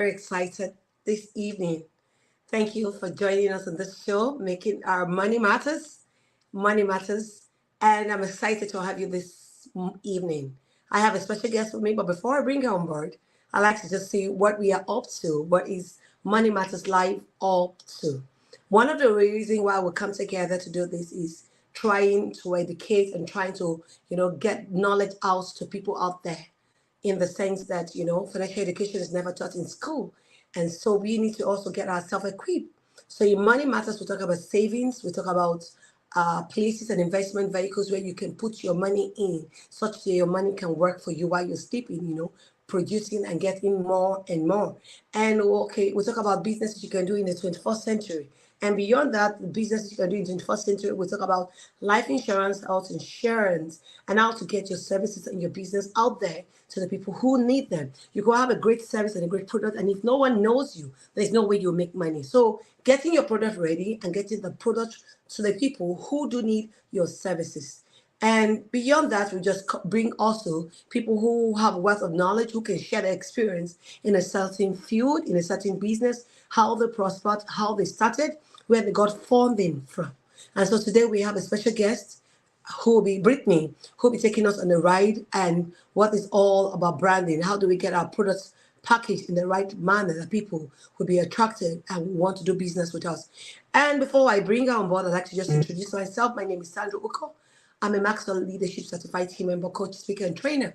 very excited this evening. Thank you for joining us on this show, making our money matters. Money matters. And I'm excited to have you this evening. I have a special guest with me, but before I bring her on board, I like to just see what we are up to. What is Money Matters Live up to? One of the reasons why we come together to do this is trying to educate and trying to, get knowledge out to people out there in the sense that, financial education is never taught in school. And so we need to also get ourselves equipped. So in Money Matters, we talk about savings, we talk about places and investment vehicles where you can put your money in, such that your money can work for you while you're sleeping, producing and getting more and more. And okay, we talk about businesses you can do in the 21st century. And beyond that, the businesses you can do in the 21st century, we talk about life insurance, health insurance, and how to get your services and your business out there to the people who need them. You can have a great service and a great product, and if no one knows you, there's no way you'll make money. So getting your product ready and getting the product to the people who do need your services. And beyond that, we just bring also people who have a wealth of knowledge, who can share their experience in a certain field, in a certain business, how they prospered, how they started, where they got funding from. And so today we have a special guest who will be Brittnee, who will be taking us on a ride and what is all about branding. How do we get our products packaged in the right manner that people will be attracted and want to do business with us? And before I bring her on board, I'd like to just introduce myself. My name is Sandra Uko. I'm a Maxwell Leadership Certified Team Member, Coach, Speaker, and Trainer.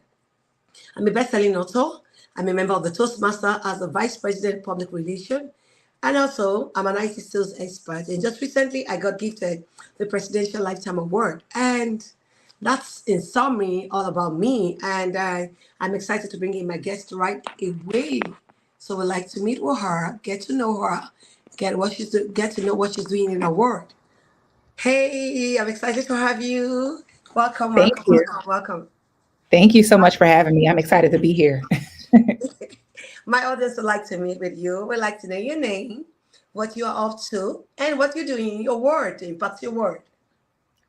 I'm a best-selling author. I'm a member of the Toastmaster as the Vice President Public Relations. And also, I'm an IT sales expert. And just recently, I got gifted the Presidential Lifetime Award. And that's, in summary, all about me. And I'm excited to bring in my guest right away. So we'd like to meet with her, get to know her, get to know what she's doing in her world. Hey, I'm excited to have you. Welcome, Thank welcome, you. welcome, welcome. Thank you so much for having me. I'm excited to be here. My audience would like to meet with you. Would like to know your name, what you are up to, and what you're doing in your world, to impact your world.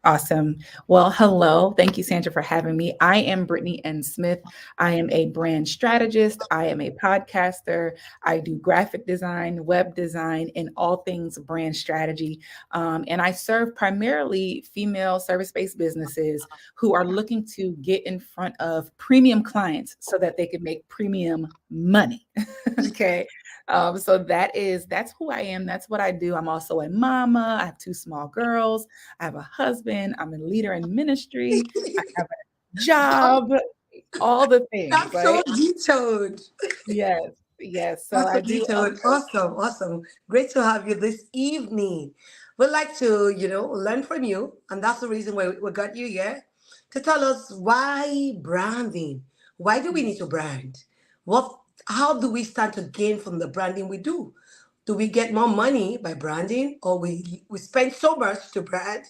Awesome. Well, hello. Thank you, Sandra, for having me. I am Brittnee N. Smith. I am a brand strategist. I am a podcaster. I do graphic design, web design, and all things brand strategy. And I serve primarily female service-based businesses who are looking to get in front of premium clients so that they can make premium money. Okay. So that's who I am. That's what I do. I'm also a mama. I have two small girls. I have a husband. I'm a leader in ministry. I have a job, all the things, That's so right? detailed. Yes, yes. So That's so I do all detailed. Awesome, awesome. Great to have you this evening. We'd like to, learn from you, and that's the reason why we got you here to tell us why branding. Why do we need to brand? What? How do we stand to gain from the branding we do? Do we get more money by branding, or we spend so much to brand?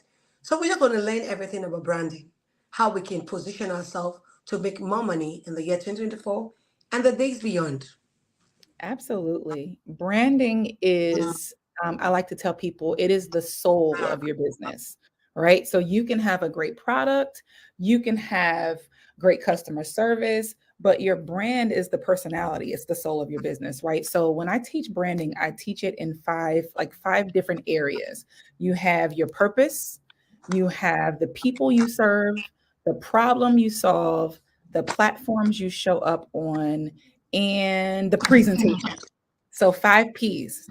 So we're just going to learn everything about branding, how we can position ourselves to make more money in the year 2024 and the days beyond. Absolutely. Branding is, I like to tell people, it is the soul of your business, right? So you can have a great product, you can have great customer service, but your brand is the personality, it's the soul of your business, right? So when I teach branding, I teach it in five different areas. You have your purpose, you have the people you serve, the problem you solve, the platforms you show up on, and the presentation. So 5 P's: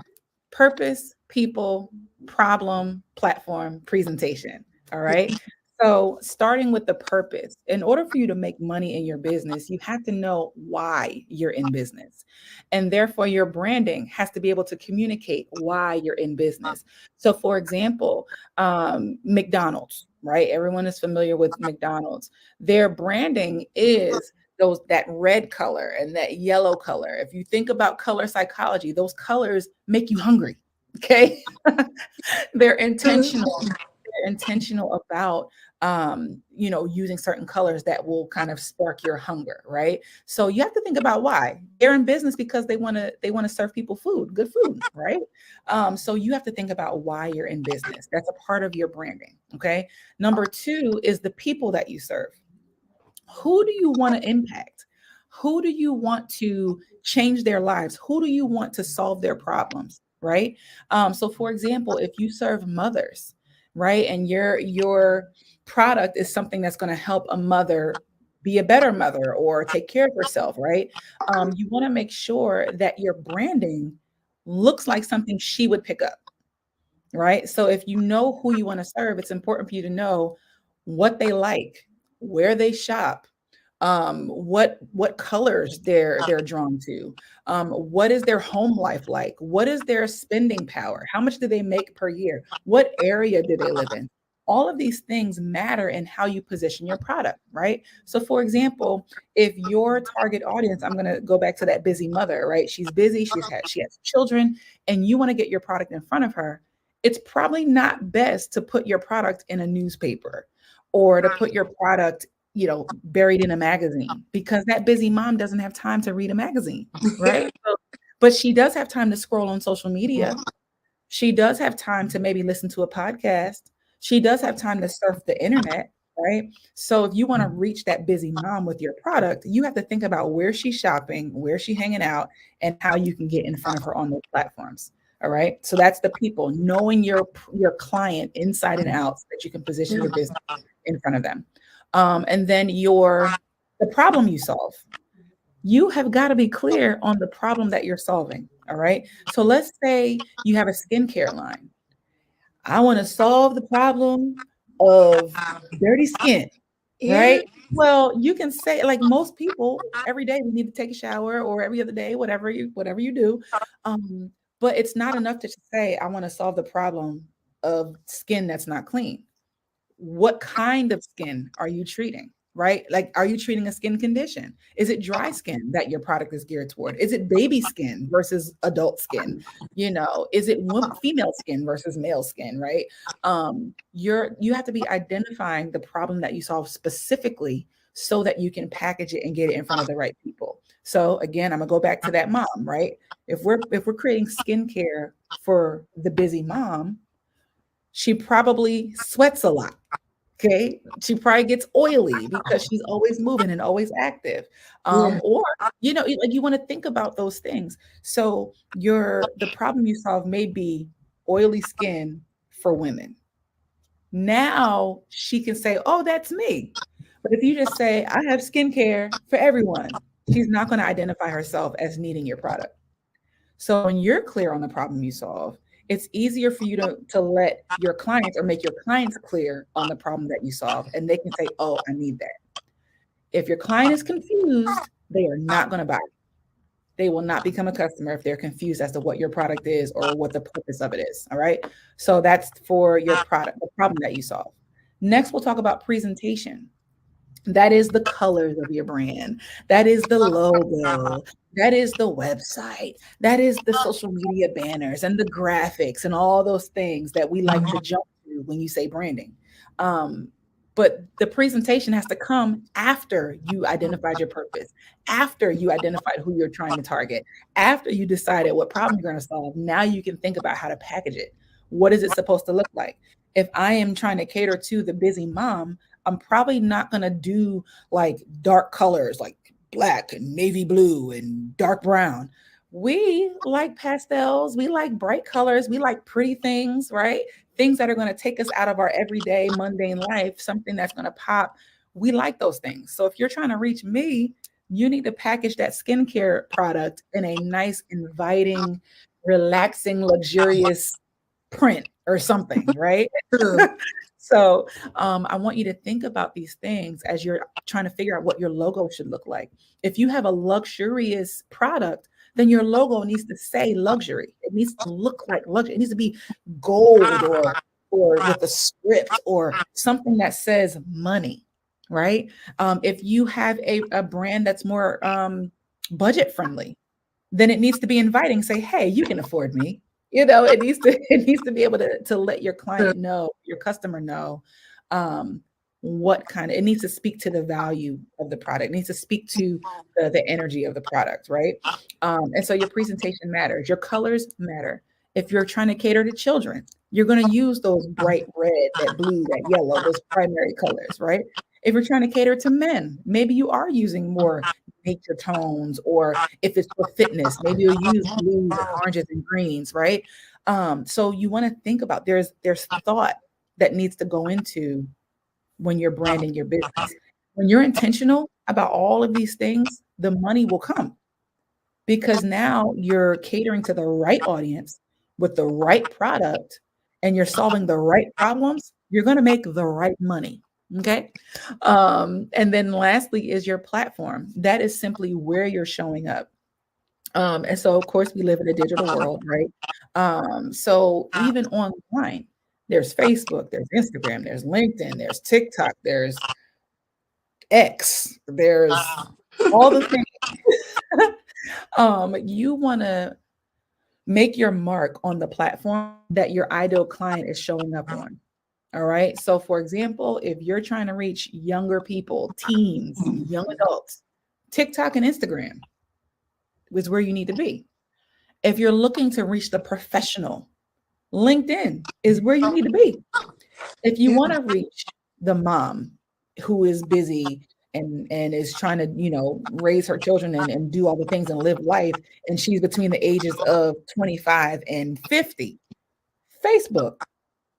purpose, people, problem, platform, presentation. All right. So starting with the purpose, in order for you to make money in your business, you have to know why you're in business. And therefore, your branding has to be able to communicate why you're in business. So, for example, McDonald's, right? Everyone is familiar with McDonald's. Their branding is that red color and that yellow color. If you think about color psychology, those colors make you hungry. Okay. They're intentional. They're intentional about using certain colors that will kind of spark your hunger, right? So you have to think about why. They're in business because they want to serve people good food, right? So you have to think about why you're in business. That's a part of your branding. Okay. Number 2 is the people that you serve. Who do you want to impact? Who do you want to change their lives? Who do you want to solve their problems? Right. So for example, if you serve mothers, right, and your product is something that's going to help a mother be a better mother or take care of herself, right? You want to make sure that your branding looks like something she would pick up, right? So if you know who you want to serve, it's important for you to know what they like, where they shop, what colors they're drawn to, what is their home life like, what is their spending power, how much do they make per year, what area do they live in. All of these things matter in how you position your product, right? So for example, if your target audience, I'm going to go back to that busy mother, right? She's busy, she has children, and you want to get your product in front of her. It's probably not best to put your product in a newspaper or to put your product, buried in a magazine, because that busy mom doesn't have time to read a magazine, right? But she does have time to scroll on social media. She does have time to maybe listen to a podcast. She does have time to surf the internet, right? So if you want to reach that busy mom with your product, you have to think about where she's shopping, where she's hanging out, and how you can get in front of her on those platforms. All right. So that's the people, knowing your client inside and out so that you can position your business in front of them. And then the problem you solve. You have got to be clear on the problem that you're solving. All right. So let's say you have a skincare line. I want to solve the problem of dirty skin, Yeah. right? Well, you can say, like most people, every day we need to take a shower, or every other day, whatever you do. But it's not enough to say, I want to solve the problem of skin that's not clean. What kind of skin are you treating? Right? Like, are you treating a skin condition? Is it dry skin that your product is geared toward? Is it baby skin versus adult skin? Is it female skin versus male skin? Right? You have to be identifying the problem that you solve specifically so that you can package it and get it in front of the right people. So again, I'm gonna go back to that mom, right? If we're creating skincare for the busy mom, she probably sweats a lot. Okay. She probably gets oily because she's always moving and always active. Yeah. Or, like, you want to think about those things. So the problem you solve may be oily skin for women. Now she can say, oh, that's me. But if you just say, I have skincare for everyone, she's not going to identify herself as needing your product. So when you're clear on the problem you solve, it's easier for you to let your clients, or make your clients clear on the problem that you solve, and they can say, oh, I need that. If your client is confused, they are not going to buy. They will not become a customer if they're confused as to what your product is or what the purpose of it is. All right. So that's for your product, the problem that you solve. Next, we'll talk about presentation. That is the colors of your brand. That is the logo. That is the website. That is the social media banners and the graphics and all those things that we like to jump to when you say branding. But the presentation has to come after you identified your purpose, after you identified who you're trying to target, after you decided what problem you're going to solve. Now you can think about how to package it. What is it supposed to look like? If I am trying to cater to the busy mom, I'm probably not going to do like dark colors like black and navy blue and dark brown. We like pastels. We like bright colors. We like pretty things, right? Things that are going to take us out of our everyday mundane life, something that's going to pop. We like those things. So if you're trying to reach me, you need to package that skincare product in a nice, inviting, relaxing, luxurious print or something, right? So I want you to think about these things as you're trying to figure out what your logo should look like. If you have a luxurious product, then your logo needs to say luxury. It needs to look like luxury. It needs to be gold, or with a script or something that says money, right? If you have a brand that's more budget friendly, then it needs to be inviting. Say, hey, you can afford me. It needs to be able to let your client know, your customer know, it needs to speak to the value of the product. It needs to speak to the energy of the product, right? And so your presentation matters. Your colors matter. If you're trying to cater to children, you're going to use those bright red, that blue, that yellow, those primary colors, right? If you're trying to cater to men, maybe you are using more nature tones, or if it's for fitness, maybe you'll use blues and oranges and greens, right? So you want to think about there's thought that needs to go into when you're branding your business. When you're intentional about all of these things, the money will come because now you're catering to the right audience with the right product and you're solving the right problems. You're going to make the right money. Okay. And then lastly is your platform. That is simply where you're showing up. And so, of course, we live in a digital world, right? So even online, there's Facebook, there's Instagram, there's LinkedIn, there's TikTok, there's X, there's all the things. You want to make your mark on the platform that your ideal client is showing up on. All right. So, for example, if you're trying to reach younger people, teens, young adults, TikTok and Instagram is where you need to be. If you're looking to reach the professional, LinkedIn is where you need to be. If you Yeah. want to reach the mom who is busy and is trying to, raise her children and do all the things and live life, and she's between the ages of 25 and 50, Facebook,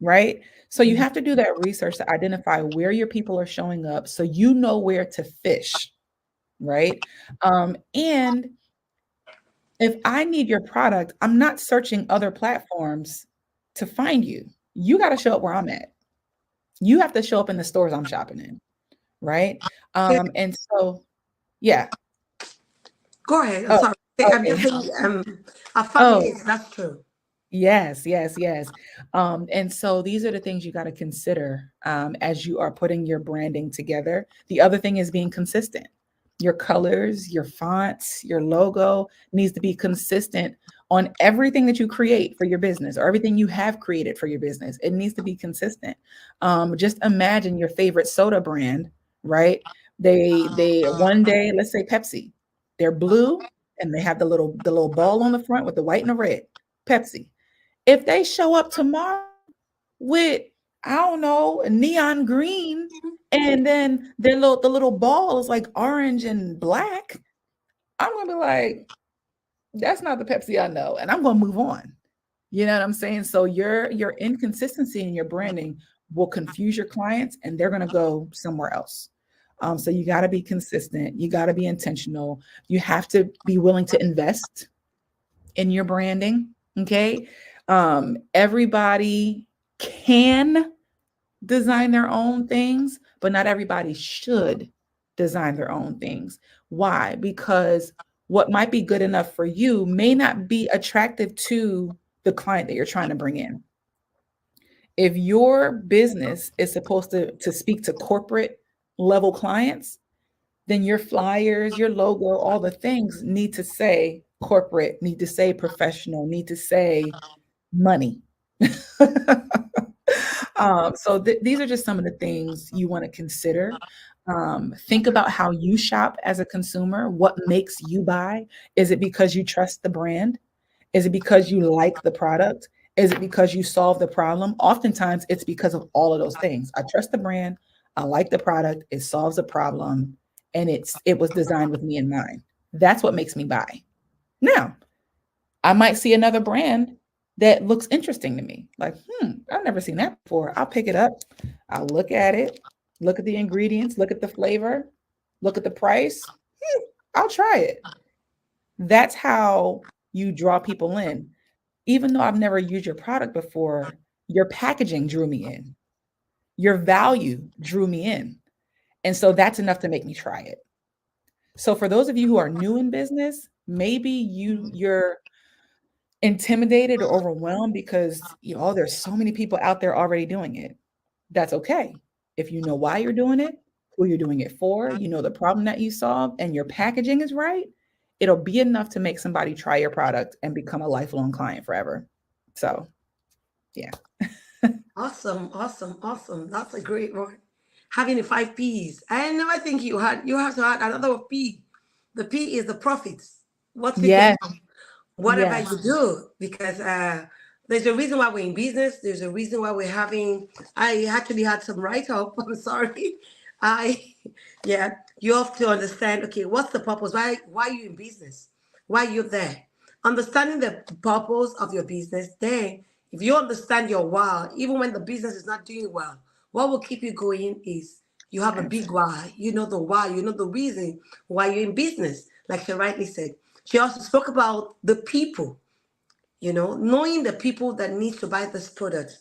right? So you have to do that research to identify where your people are showing up so you know where to fish, right? And if I need your product, I'm not searching other platforms to find you. You got to show up where I'm at. You have to show up in the stores I'm shopping in, right? And so, yeah. Go ahead. I'm Oh, sorry. I'm just okay. saying, a family Oh, is that's true. yes, yes, yes. And so these are the things you got to consider as you are putting your branding together. The other thing is being consistent. Your colors, your fonts, your logo needs to be consistent on everything that you create for your business or everything you have created for your business. It needs to be consistent. Just imagine your favorite soda brand, right? They one day, let's say Pepsi, they're blue and they have the little ball on the front with the white and the red. Pepsi. If they show up tomorrow with, I don't know, a neon green, and then the little ball is like orange and black, I'm gonna be like, that's not the Pepsi I know, and I'm gonna move on. You know what I'm saying? So your inconsistency in your branding will confuse your clients, and they're gonna go somewhere else. So you got to be consistent. You got to be intentional. You have to be willing to invest in your branding. Okay. Everybody can design their own things, but not everybody should design their own things. Why? Because what might be good enough for you may not be attractive to the client that you're trying to bring in. If your business is supposed to speak to corporate level clients, then your flyers, your logo, all the things need to say corporate, need to say professional, need to say money. These are just some of the things you want to consider. Think about how you shop as a consumer. What makes you buy? Is it because you trust the brand? Is it because you like the product? Is it because you solve the problem? Oftentimes, it's because of all of those things. I trust the brand. I like the product. It solves a problem, and it was designed with me in mind. That's what makes me buy. Now, I might see another brand that looks interesting to me. Like, I've never seen that before. I'll pick it up. I'll look at it, look at the ingredients, look at the flavor, look at the price. I'll try it. That's how you draw people in. Even though I've never used your product before, your packaging drew me in. Your value drew me in. And so that's enough to make me try it. So for those of you who are new in business, maybe you're intimidated or overwhelmed because there's so many people out there already doing it. That's okay. If you know why you're doing it, who you're doing it for, you know the problem that you solve, and your packaging is right, it'll be enough to make somebody try your product and become a lifelong client forever. So, yeah. Awesome, awesome, awesome. That's a great one. Having the five P's. I never think you have to add another P. The P is the profits. What people Yes, whatever yes. you do, because there's a reason why we're in business. There's a reason why we're having. I actually had some write up. I'm sorry. I yeah. You have to understand, okay, what's the purpose? Why are you in business? Why are you there? Understanding the purpose of your business, then if you understand your why, even when the business is not doing well, what will keep you going is you have a big Absolutely. why. You know the why, you know the reason why you're in business, like she rightly said. She also spoke about the people, knowing the people that need to buy this product,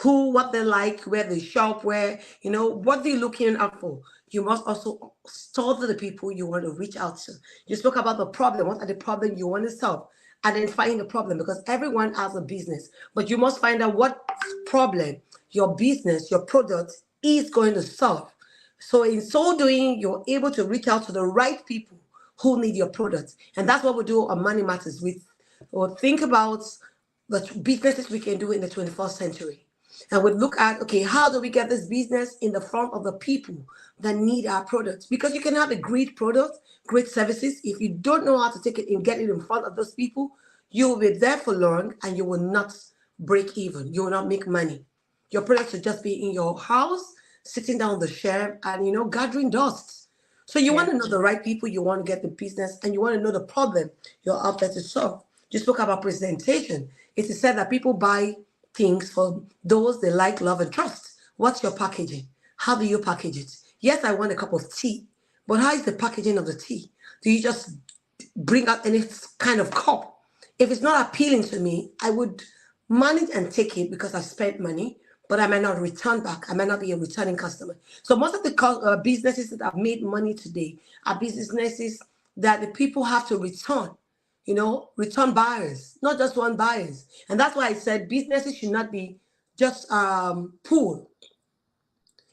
who, what they like, where they shop, what they're looking out for. You must also study the people you want to reach out to. You spoke about the problem. What are the problems you want to solve? Identifying the problem, because everyone has a business, but you must find out what problem your business, your product is going to solve. So in so doing, you're able to reach out to the right people who need your products. And that's what we do on Money Matters with, or think about the businesses we can do in the 21st century. And we look at, okay, how do we get this business in the front of the people that need our products? Because you can have a great product, great services. If you don't know how to take it and get it in front of those people, you will be there for long and you will not break even. You will not make money. Your products will just be in your house, sitting down on the shelf and, gathering dust. So you want Yeah. to know the right people, you want to get the business, and you want to know the problem you're out there to solve. You spoke about presentation. It is said that people buy things for those they like, love, and trust. What's your packaging? How do you package it? Yes, I want a cup of tea, but how is the packaging of the tea? Do you just bring out any kind of cup? If it's not appealing to me, I would manage and take it because I spent money, but I might not return back. I might not be a returning customer. So most of the businesses that have made money today are businesses that the people have to return, return buyers, not just one buyers. And that's why I said businesses should not be just pull.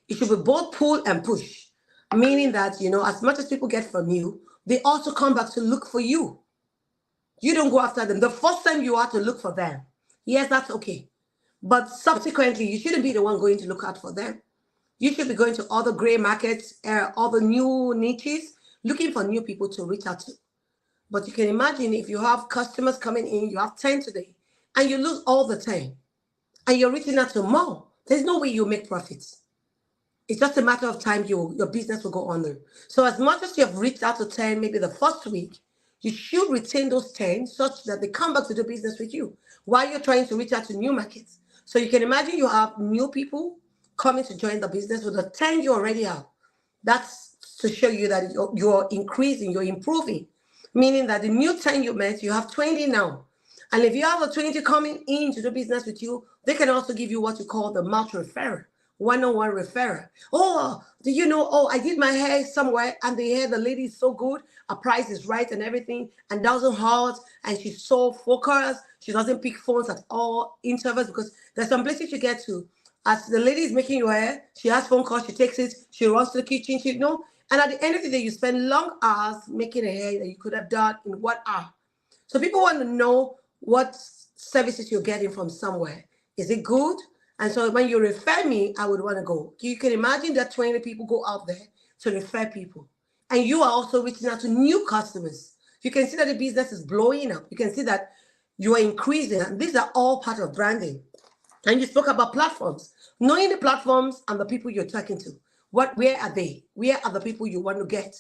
It should be both pull and push, meaning that, as much as people get from you, they also come back to look for you. You don't go after them. The first time you are to look for them, yes, that's okay. But subsequently, you shouldn't be the one going to look out for them. You should be going to other gray markets, other new niches, looking for new people to reach out to. But you can imagine if you have customers coming in, you have 10 today, and you lose all the 10, and you're reaching out to more, there's no way you make profits. It's just a matter of time your business will go under. So as much as you have reached out to 10, maybe the first week, you should retain those 10 such that they come back to do business with you while you're trying to reach out to new markets. So you can imagine you have new people coming to join the business with the 10 you already have. That's to show you that you're increasing, you're improving, meaning that the new 10 you met, you have 20 now. And if you have a 20 coming in to do business with you, they can also give you what you call the mouth referrer, one-on-one referrer. Oh, do you know? Oh, I did my hair somewhere and the hair, the lady is so good. Her price is right and everything, and doesn't hurt, and she's so focused. She doesn't pick phones at all, intervals, because there's some places you get to. As the lady is making your hair, she has phone calls, she takes it, she runs to the kitchen, and at the end of the day, you spend long hours making a hair that you could have done in 1 hour. So people want to know what services you're getting from somewhere. Is it good? And so when you refer me, I would want to go. You can imagine that 20 people go out there to refer people. And you are also reaching out to new customers. You can see that the business is blowing up. You can see that you are increasing. And these are all part of branding. And you spoke about platforms. Knowing the platforms and the people you're talking to. Where are they? Where are the people you want to get?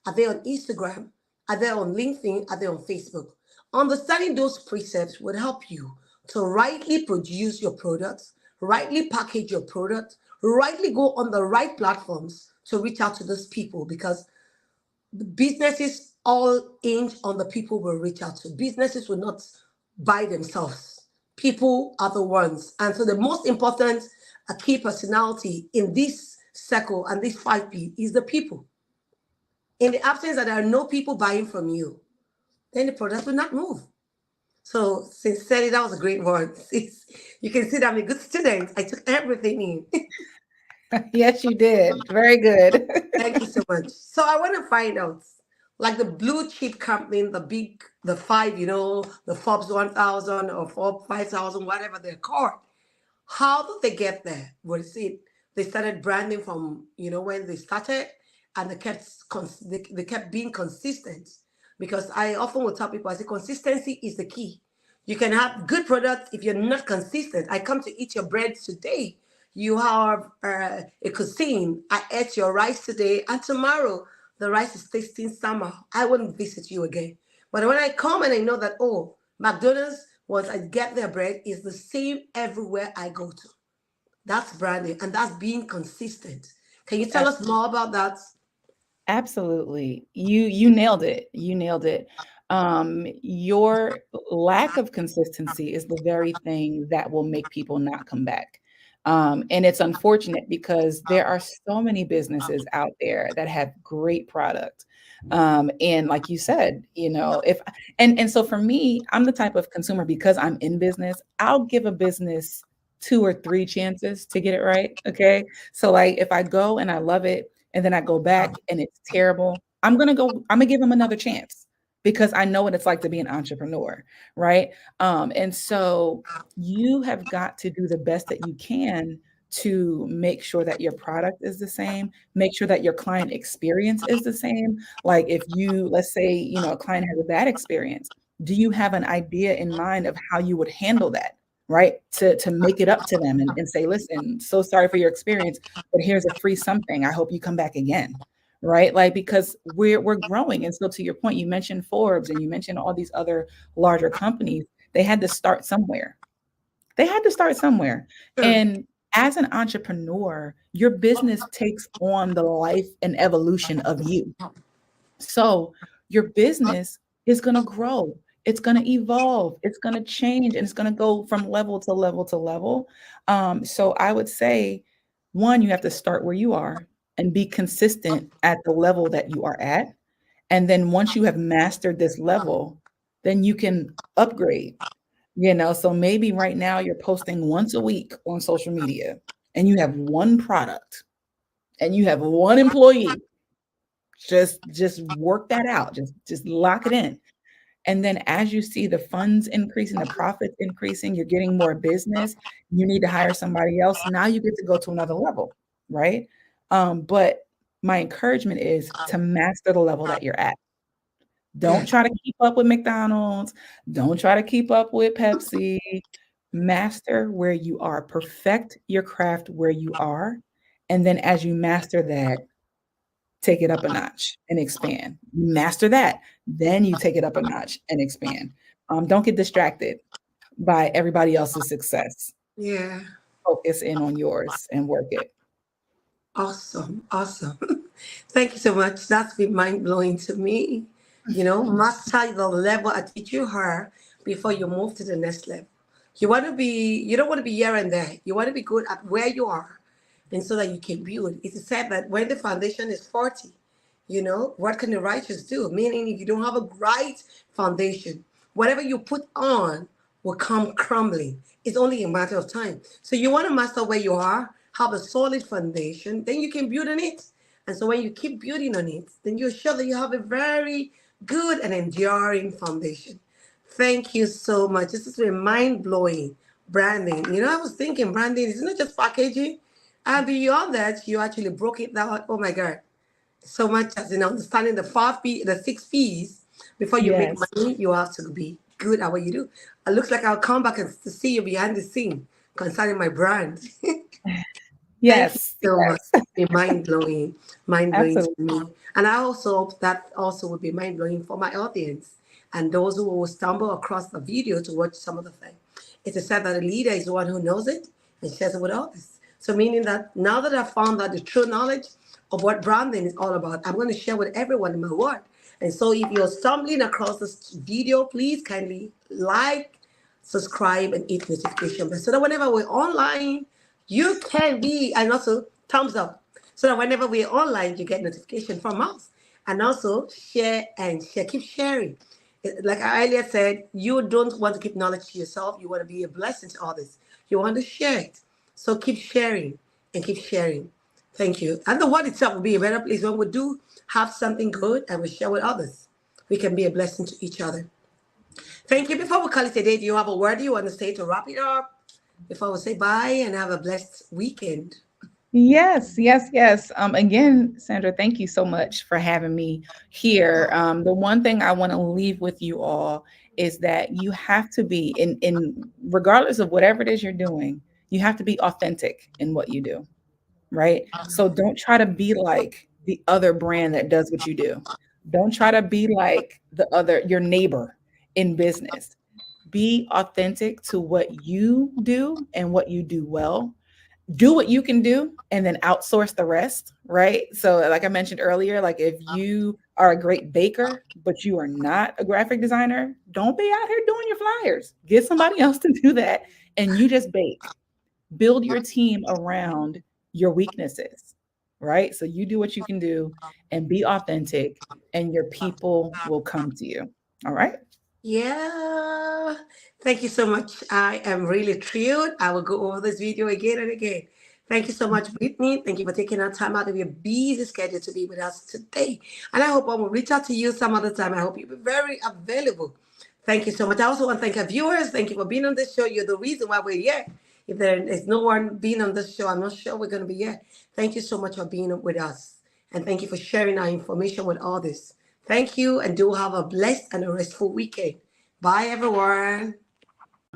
Are they on Instagram? Are they on LinkedIn? Are they on Facebook? Understanding those precepts would help you to rightly produce your products, rightly package your product, rightly go on the right platforms to reach out to those people, because businesses all hinge on the people will reach out to. Businesses will not buy themselves. People are the ones. And so the most important key personality in this circle and this 5P is the people. In the absence that there are no people buying from you, then the product will not move. So sincerely, that was a great one. You can see that I'm a good student. I took everything in. Yes, you did. Very good. Thank you so much. So I want to find out, like the blue chip company, the five, the Forbes 1000 or Forbes 5000, whatever they're called. How did they get there? Was it they started branding from when they started, and they kept being consistent? Because I often will tell people, I say consistency is the key. You can have good products if you're not consistent. I come to eat your bread today. You have a cuisine. I ate your rice today, and tomorrow the rice is tasting somehow. I wouldn't visit you again. But when I come and I know that, oh, McDonald's, once I get their bread, is the same everywhere I go to. That's branding, and that's being consistent. Can you tell us more about that? Absolutely. You nailed it. You nailed it. Your lack of consistency is the very thing that will make people not come back. And it's unfortunate because there are so many businesses out there that have great product. And like you said, if and so for me, I'm the type of consumer because I'm in business, I'll give a business 2 or 3 chances to get it right. Okay. So like if I go and I love it, and then I go back and it's terrible, I'm gonna give them another chance because I know what it's like to be an entrepreneur, right? And so you have got to do the best that you can to make sure that your product is the same, make sure that your client experience is the same. Like if you, let's say, a client has a bad experience, do you have an idea in mind of how you would handle that? Right, to make it up to them and say, listen, so sorry for your experience, but here's a free something. I hope you come back again. Right. Like, because we're growing. And so to your point, you mentioned Forbes and you mentioned all these other larger companies. They had to start somewhere. They had to start somewhere. Sure. And as an entrepreneur, your business takes on the life and evolution of you. So your business is going to grow. It's going to evolve. It's going to change, and it's going to go from level to level to level. So I would say, one, you have to start where you are and be consistent at the level that you are at. And then once you have mastered this level, then you can upgrade. So maybe right now you're posting once a week on social media and you have one product and you have one employee. Just work that out. Just lock it in. And then as you see the funds increasing, the profits increasing, you're getting more business, you need to hire somebody else. Now you get to go to another level, right? But my encouragement is to master the level that you're at. Don't Yeah. try to keep up with McDonald's. Don't try to keep up with Pepsi. Master where you are. Perfect your craft where you are. And then as you master that, take it up a notch and expand. You master that, then you take it up a notch and expand. Don't get distracted by everybody else's success. Yeah. Focus in on yours and work it. Awesome. Awesome. Thank you so much. That's been mind blowing to me. Master the level at which you are before you move to the next level. You don't want to be here and there. You want to be good at where you are, and so that you can build. It's said that when the foundation is 40, what can the righteous do? Meaning, if you don't have a right foundation, whatever you put on will come crumbling. It's only a matter of time. So you want to master where you are, have a solid foundation, then you can build on it. And so when you keep building on it, then you're sure that you have a very good and enduring foundation. Thank you so much. This has been mind blowing. Branding. I was thinking branding is not just packaging. And beyond that, you actually broke it down. Oh my God, so much as in understanding the 5 P, the 6 P's. Before you make Yes. money, you have to be good at what you do. It looks like I'll come back and to see you behind the scene concerning my brand. Thank you Yes. so much. Yes. It's been mind blowing to Absolutely. me. And I also hope that also would be mind blowing for my audience and those who will stumble across the video to watch some of the thing. It's said that a leader is the one who knows it and shares it with others. So meaning that now that I've found out the true knowledge of what branding is all about, I'm going to share with everyone in my world. And so if you're stumbling across this video, please kindly like, subscribe, and hit notification bell so that whenever we're online, you can be, and also thumbs up, so that whenever we're online, you get notification from us. And also share and share, keep sharing. Like I earlier said, you don't want to keep knowledge to yourself. You want to be a blessing to others. You want to share it. So keep sharing and keep sharing. Thank you. And the world itself will be a better place when we do have something good and we share with others. We can be a blessing to each other. Thank you. Before we call it a day, do you have a word you want to say to wrap it up? Before we say bye and have a blessed weekend. Yes, yes, yes. Again, Sandra, thank you so much for having me here. The one thing I want to leave with you all is that you have to be in regardless of whatever it is you're doing, You have to be authentic in what you do, right? So don't try to be like the other brand that does what you do. Don't try to be like your neighbor in business. Be authentic to what you do and what you do well. Do what you can do and then outsource the rest, right? So like I mentioned earlier, like if you are a great baker, but you are not a graphic designer, don't be out here doing your flyers. Get somebody else to do that and you just bake. Build your team around your weaknesses, right? So you do what you can do and be authentic and your people will come to you. All right? Yeah. Thank you so much. I am really thrilled. I will go over this video again and again. Thank you so much, Brittnee. Thank you for taking our time out of your busy schedule to be with us today. And I hope I will reach out to you some other time. I hope you'll be very available. Thank you so much. I also want to thank our viewers. Thank you for being on this show. You're the reason why we're here. If there is no one being on this show, I'm not sure we're going to be here. Thank you so much for being with us. And thank you for sharing our information with others. Thank you, and do have a blessed and a restful weekend. Bye, everyone.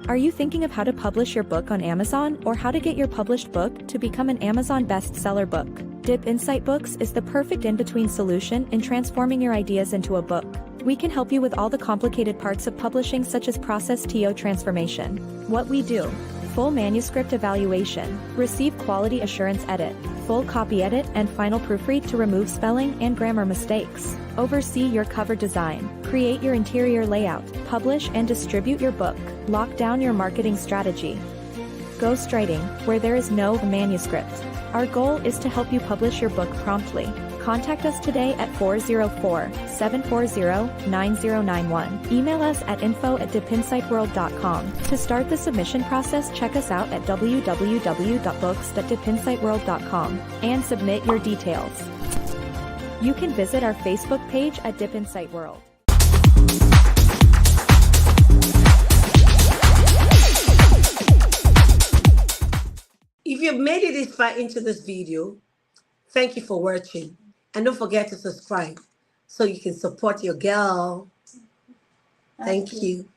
Are you thinking of how to publish your book on Amazon or how to get your published book to become an Amazon bestseller book? Dip Insight Books is the perfect in-between solution in transforming your ideas into a book. We can help you with all the complicated parts of publishing, such as process TO transformation. What we do: full manuscript evaluation, receive quality assurance edit, full copy edit and final proofread to remove spelling and grammar mistakes, oversee your cover design, create your interior layout, publish and distribute your book, lock down your marketing strategy. Ghostwriting, where there is no manuscript. Our goal is to help you publish your book promptly. Contact us today at 404-740-9091. Email us at info@dipinsightworld.com. To start the submission process, check us out at www.books.dipinsightworld.com and submit your details. You can visit our Facebook page at Dip Insight World. If you've made it this far into this video, thank you for watching. And don't forget to subscribe so you can support your girl. Thank you.